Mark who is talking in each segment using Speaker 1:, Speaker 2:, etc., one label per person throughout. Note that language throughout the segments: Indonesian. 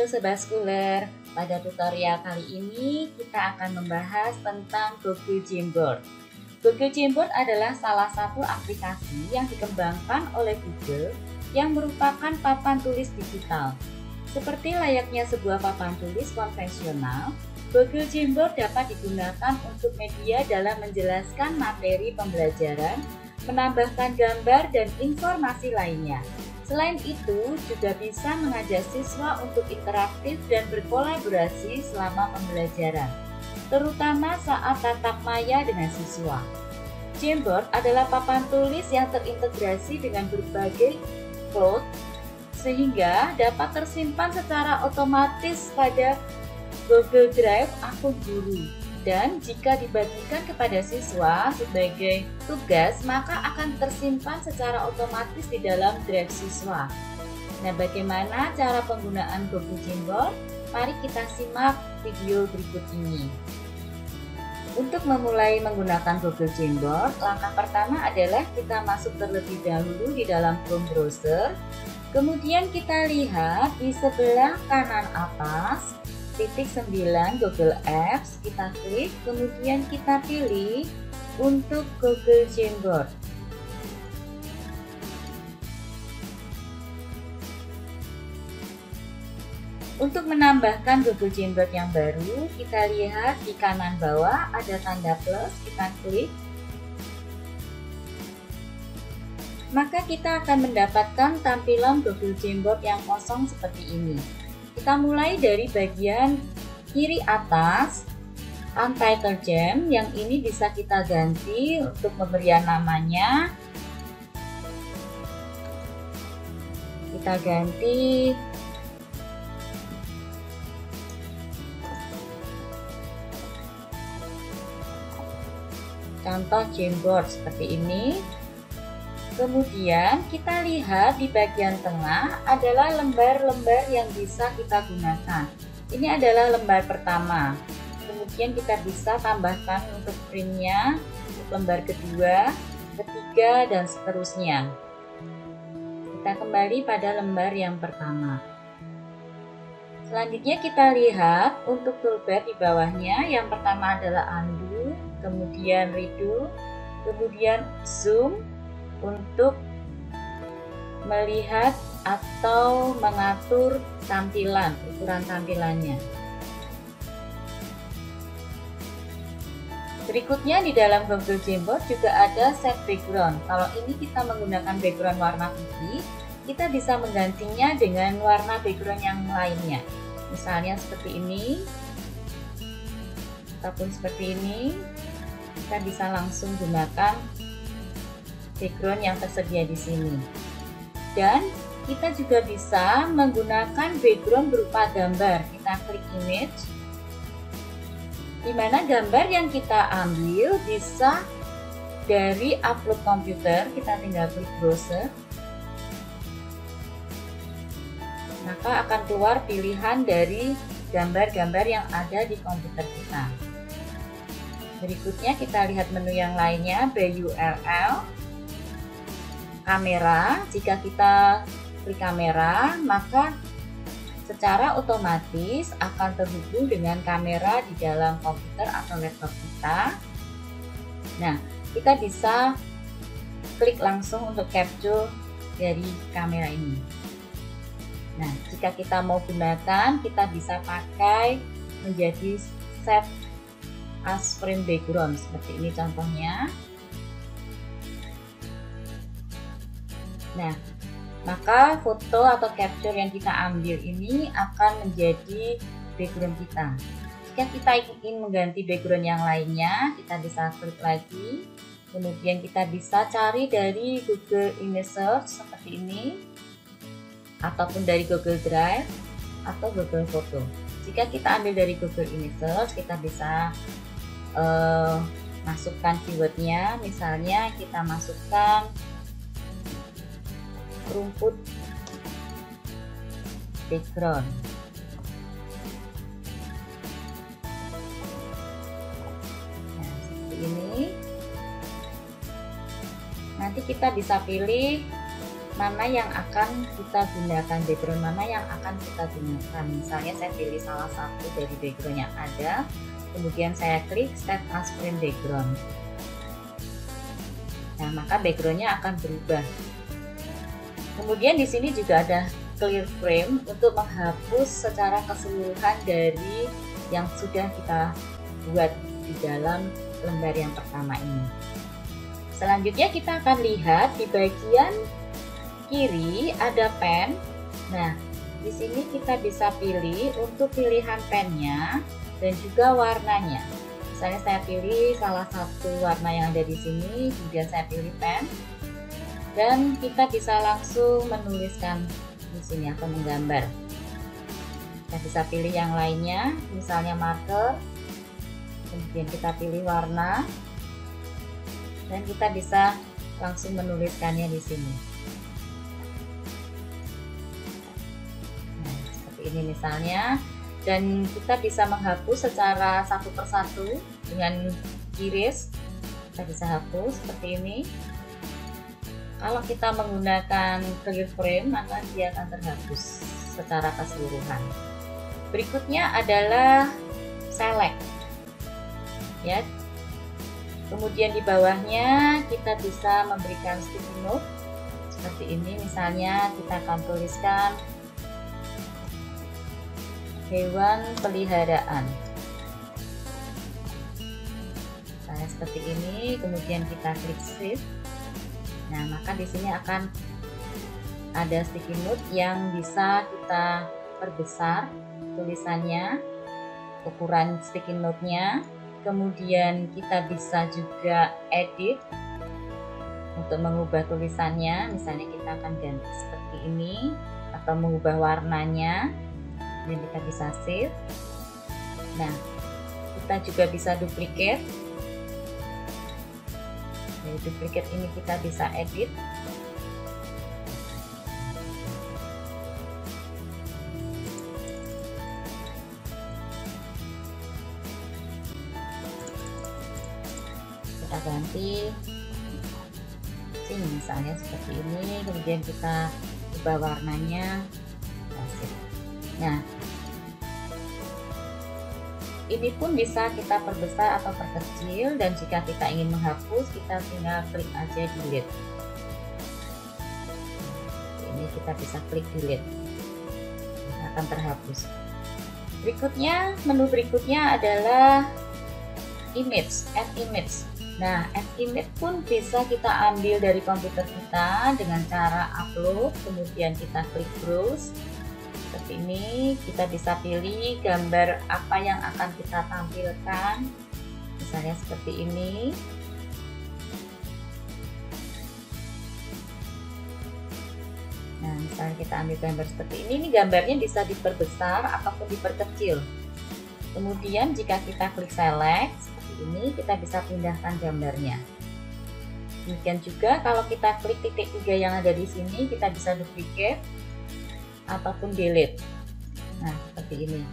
Speaker 1: Sobat Scholar, pada tutorial kali ini kita akan membahas tentang Google Jamboard. Google Jamboard adalah salah satu aplikasi yang dikembangkan oleh Google yang merupakan papan tulis digital. Seperti layaknya sebuah papan tulis konvensional, Google Jamboard dapat digunakan untuk media dalam menjelaskan materi pembelajaran, menambahkan gambar dan informasi lainnya. Selain itu, juga bisa mengajak siswa untuk interaktif dan berkolaborasi selama pembelajaran, terutama saat tatap maya dengan siswa. Jamboard adalah papan tulis yang terintegrasi dengan berbagai cloud, sehingga dapat tersimpan secara otomatis pada Google Drive akun guru. Dan jika dibagikan kepada siswa sebagai tugas, maka akan tersimpan secara otomatis di dalam drive siswa. Nah, bagaimana cara penggunaan Google Jamboard? Mari kita simak video berikut ini. Untuk memulai menggunakan Google Jamboard, langkah pertama adalah kita masuk terlebih dahulu di dalam Chrome browser. Kemudian kita lihat di sebelah kanan atas titik 9 Google Apps, kita klik, kemudian kita pilih untuk Google Jamboard. Untuk menambahkan Google Jamboard yang baru, kita lihat di kanan bawah ada tanda plus, kita klik. Maka kita akan mendapatkan tampilan Google Jamboard yang kosong seperti ini. Kita mulai dari bagian kiri atas, Untitled Jam, yang ini bisa kita ganti untuk pemberian namanya. Kita ganti contoh Jamboard seperti ini. Kemudian kita lihat di bagian tengah adalah lembar-lembar yang bisa kita gunakan. Ini adalah lembar pertama. Kemudian kita bisa tambahkan untuk printnya, untuk lembar kedua, ketiga, dan seterusnya. Kita kembali pada lembar yang pertama. Selanjutnya kita lihat untuk toolbar di bawahnya. Yang pertama adalah undo, kemudian redo, kemudian zoom, untuk melihat atau mengatur tampilan, ukuran tampilannya. Berikutnya di dalam Google Jamboard juga ada set background. Kalau ini kita menggunakan background warna putih, kita bisa menggantinya dengan warna background yang lainnya. Misalnya seperti ini, ataupun seperti ini, kita bisa langsung gunakan background yang tersedia di sini. Dan kita juga bisa menggunakan background berupa gambar. Kita klik image, di mana gambar yang kita ambil bisa dari upload komputer. Kita tinggal klik browser, maka akan keluar pilihan dari gambar-gambar yang ada di komputer kita. Berikutnya kita lihat menu yang lainnya, by URL, kamera. Jika kita klik kamera, maka secara otomatis akan terhubung dengan kamera di dalam komputer atau laptop kita. Nah, kita bisa klik langsung untuk capture dari kamera ini. Nah, jika kita mau gunakan, kita bisa pakai menjadi set as frame background seperti ini contohnya. Nah, maka foto atau capture yang kita ambil ini akan menjadi background kita. Jika kita ingin mengganti background yang lainnya, kita bisa klik lagi. Kemudian kita bisa cari dari Google Image Search seperti ini, ataupun dari Google Drive atau Google Photo. Jika kita ambil dari Google Image Search, kita bisa masukkan keywordnya. Misalnya kita masukkan rumput background. Nah, seperti ini. Nanti kita bisa pilih mana yang akan kita gunakan, background mana yang akan kita gunakan. Misalnya saya pilih salah satu dari background yang ada, kemudian saya klik set as frame background. Nah, maka backgroundnya akan berubah. Kemudian di sini juga ada clear frame untuk menghapus secara keseluruhan dari yang sudah kita buat di dalam lembar yang pertama ini. Selanjutnya kita akan lihat di bagian kiri ada pen. Nah, di sini kita bisa pilih untuk pilihan pennya dan juga warnanya. Misalnya saya pilih salah satu warna yang ada di sini, kemudian saya pilih pen, dan kita bisa langsung menuliskan di sini atau menggambar. Kita bisa pilih yang lainnya, misalnya marker, kemudian kita pilih warna, dan kita bisa langsung menuliskannya di sini. Ini misalnya, dan kita bisa menghapus secara satu persatu dengan iris. Kita bisa hapus seperti ini. Kalau kita menggunakan clear frame, maka dia akan terhapus secara keseluruhan. Berikutnya adalah select, ya. Kemudian di bawahnya kita bisa memberikan sticky note seperti ini. Misalnya kita akan tuliskan hewan peliharaan. Nah, seperti ini, kemudian kita klik shift. Nah, maka di sini akan ada sticky note yang bisa kita perbesar tulisannya, ukuran sticky note-nya. Kemudian kita bisa juga edit untuk mengubah tulisannya. Misalnya kita akan ganti seperti ini atau mengubah warnanya. Dan kita bisa save. Nah, kita juga bisa duplicate. Dari duplicate ini kita bisa edit. Kita ganti sini misalnya seperti ini, kemudian kita ubah warnanya. Nah, ini pun bisa kita perbesar atau perkecil, dan jika kita ingin menghapus, kita tinggal klik aja delete. Ini kita bisa klik delete, akan terhapus. Berikutnya, menu berikutnya adalah image, add image. Nah, add image pun bisa kita ambil dari komputer kita dengan cara upload, kemudian kita klik browse. Seperti ini, kita bisa pilih gambar apa yang akan kita tampilkan, misalnya seperti ini. Nah, misalnya kita ambil gambar seperti ini gambarnya bisa diperbesar ataupun diperkecil. Kemudian jika kita klik select seperti ini, kita bisa pindahkan gambarnya. Demikian juga kalau kita klik titik 3 yang ada di sini, kita bisa duplicate ataupun delete. Nah, seperti ini.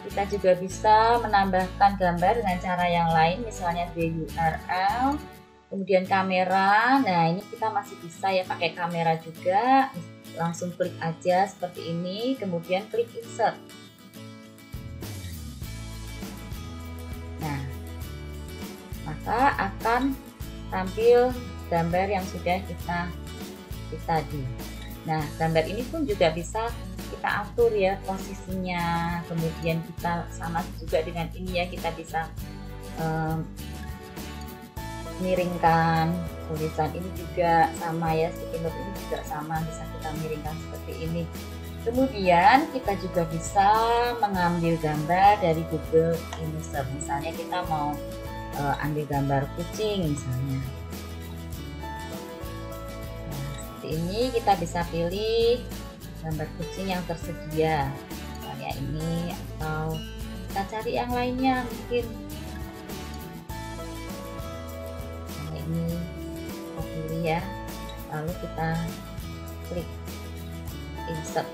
Speaker 1: Kita juga bisa menambahkan gambar dengan cara yang lain, misalnya di URL, kemudian kamera. Nah, ini kita masih bisa ya pakai kamera juga. Langsung klik aja seperti ini, kemudian klik insert. Nah, maka akan tampil gambar yang sudah kita klik tadi. Nah, gambar ini pun juga bisa kita atur ya posisinya, kemudian kita sama juga dengan ini ya, kita bisa miringkan tulisan ini juga sama ya, sticky note ini juga sama, bisa kita miringkan seperti ini. Kemudian kita juga bisa mengambil gambar dari Google Images, misalnya kita mau ambil gambar kucing misalnya. Ini kita bisa pilih gambar kucing yang tersedia, misalnya ini, atau kita cari yang lainnya mungkin. Nah, ini kita pilih ya, lalu kita klik insert.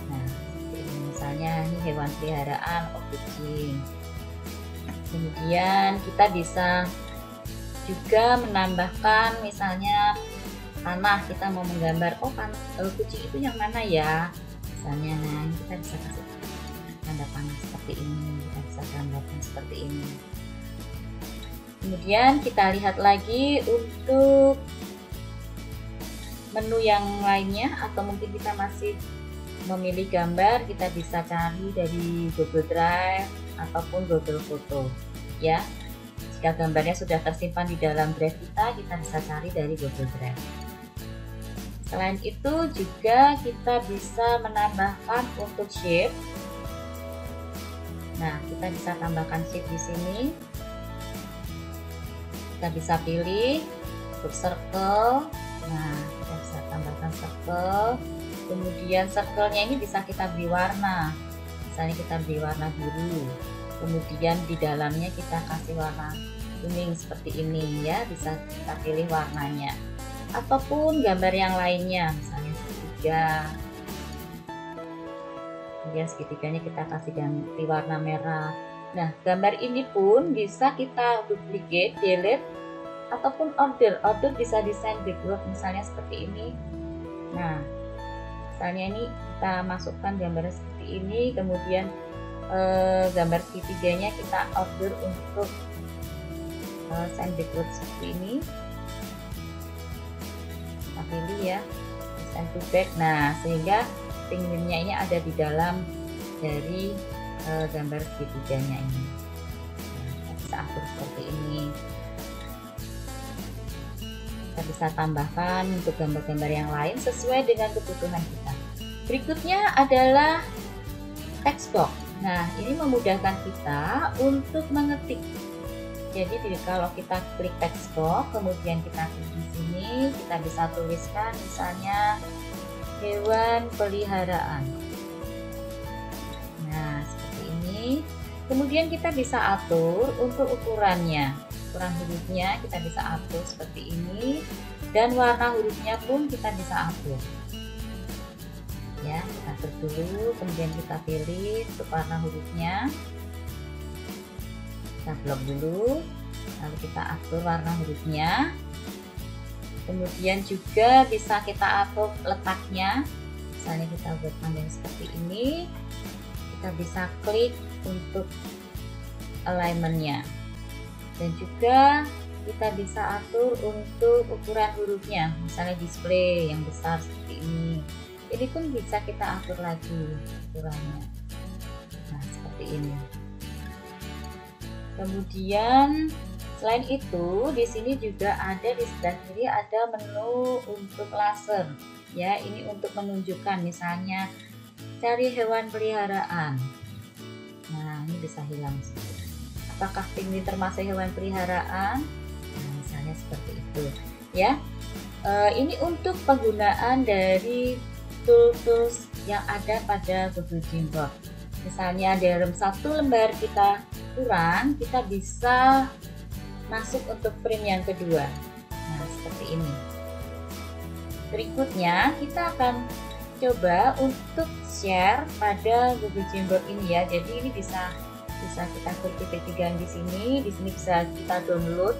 Speaker 1: Nah, ini misalnya ini hewan peliharaan, kucing. Kemudian kita bisa juga menambahkan misalnya panah, kita mau menggambar kucing itu yang mana ya misalnya. Nah ini kita bisa kasih tanda panah seperti ini, kita bisa gambarkan seperti ini. Kemudian kita lihat lagi untuk menu yang lainnya, atau mungkin kita masih memilih gambar, kita bisa cari dari Google Drive ataupun Google Foto ya. Jika gambarnya sudah tersimpan di dalam drive kita bisa cari dari Google Drive. Selain itu juga kita bisa menambahkan untuk shape. Nah, kita bisa tambahkan shape di sini. Kita bisa pilih untuk circle. Nah, kita bisa tambahkan circle. Kemudian circle-nya ini bisa kita beri warna. Misalnya kita beri warna biru. Kemudian di dalamnya kita kasih warna kuning seperti ini ya, bisa kita pilih warnanya. Ataupun gambar yang lainnya, misalnya segitiga. Kemudian segitiganya kita kasih ganti warna merah. Nah, gambar ini pun bisa kita duplicate, delete, ataupun order. Order bisa desain background misalnya seperti ini. Nah, misalnya ini kita masukkan gambar seperti ini, kemudian gambar segitiganya kita order untuk send background seperti ini. Kita pilih ya, send to back. Nah, sehingga penguinnya ini ada di dalam dari gambar segitiganya ini. Nah, kita bisa atur seperti ini. Kita bisa tambahkan untuk gambar-gambar yang lain sesuai dengan kebutuhan kita. Berikutnya adalah text box. Nah, ini memudahkan kita untuk mengetik. Jadi kalau kita klik text box, kemudian kita klik di sini, kita bisa tuliskan misalnya hewan peliharaan. Nah, seperti ini. Kemudian kita bisa atur untuk ukurannya. Ukuran hurufnya kita bisa atur seperti ini, dan warna hurufnya pun kita bisa atur. Ya, kita atur dulu, kemudian kita pilih untuk warna hurufnya. Kita blok dulu, lalu kita atur warna hurufnya. Kemudian juga bisa kita atur letaknya. Misalnya kita buat panjang seperti ini, kita bisa klik untuk alignmentnya. Dan juga kita bisa atur untuk ukuran hurufnya, misalnya display yang besar seperti ini. Ini pun bisa kita atur lagi ukurannya. Nah, seperti ini. Kemudian selain itu di sini juga ada di sebelah kiri ada menu untuk laser. Ya, ini untuk menunjukkan misalnya cari hewan peliharaan. Nah, ini bisa hilang. Apakah ini termasuk hewan peliharaan? Nah, misalnya seperti itu. Ya, ini untuk penggunaan dari tools yang ada pada Google Jamboard. Misalnya dalam satu lembar kita kurang, kita bisa masuk untuk print yang kedua. Nah, seperti ini. Berikutnya kita akan coba untuk share pada Google Jamboard ini ya. Jadi ini bisa kita klik titik 3 di sini bisa kita download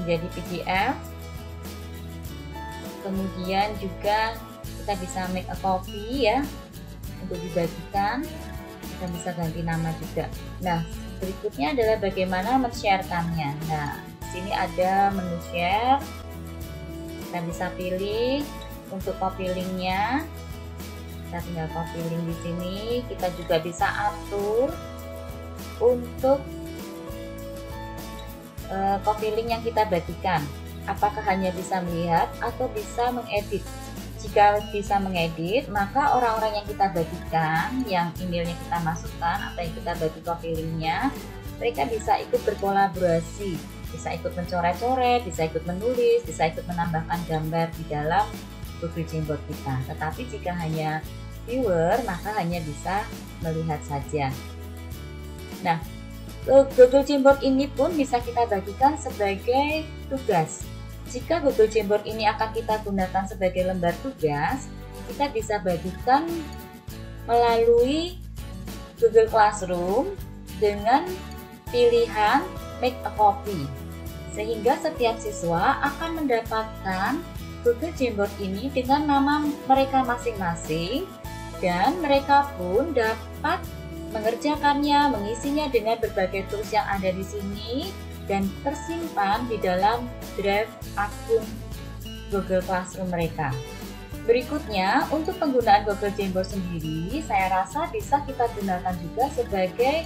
Speaker 1: menjadi PDF. Kemudian juga kita bisa make a copy ya untuk dibagikan. Kita bisa ganti nama juga. Nah, berikutnya adalah bagaimana men-sharekannya. Nah, di sini ada menu share. Kita bisa pilih untuk copy linknya. Kita tinggal copy link di sini. Kita juga bisa atur untuk copy link yang kita bagikan. Apakah hanya bisa melihat atau bisa mengedit? Jika bisa mengedit, maka orang-orang yang kita bagikan, yang emailnya kita masukkan atau yang kita bagi copy linknya, mereka bisa ikut berkolaborasi, bisa ikut mencoret-coret, bisa ikut menulis, bisa ikut menambahkan gambar di dalam Google Jamboard kita. Tetapi jika hanya viewer, maka hanya bisa melihat saja. Nah, Google Jamboard ini pun bisa kita bagikan sebagai tugas. Jika Google Jamboard ini akan kita gunakan sebagai lembar tugas, kita bisa bagikan melalui Google Classroom dengan pilihan make a copy. sehingga setiap siswa akan mendapatkan Google Jamboard ini dengan nama mereka masing-masing, dan mereka pun dapat mengerjakannya, mengisinya dengan berbagai tools yang ada di sini dan tersimpan di dalam drive akun Google Classroom mereka. Berikutnya, untuk penggunaan Google Jamboard sendiri, saya rasa bisa kita gunakan juga sebagai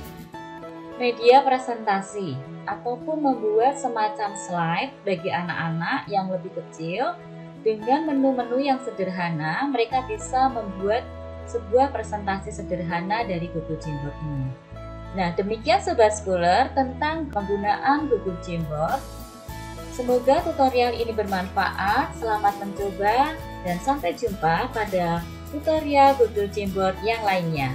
Speaker 1: media presentasi ataupun membuat semacam slide bagi anak-anak yang lebih kecil. Dengan menu-menu yang sederhana, mereka bisa membuat sebuah presentasi sederhana dari Google Jamboard ini. Nah, demikian Sobat Scholar tentang penggunaan Google Jamboard. Semoga tutorial ini bermanfaat. Selamat mencoba dan sampai jumpa pada tutorial Google Jamboard yang lainnya.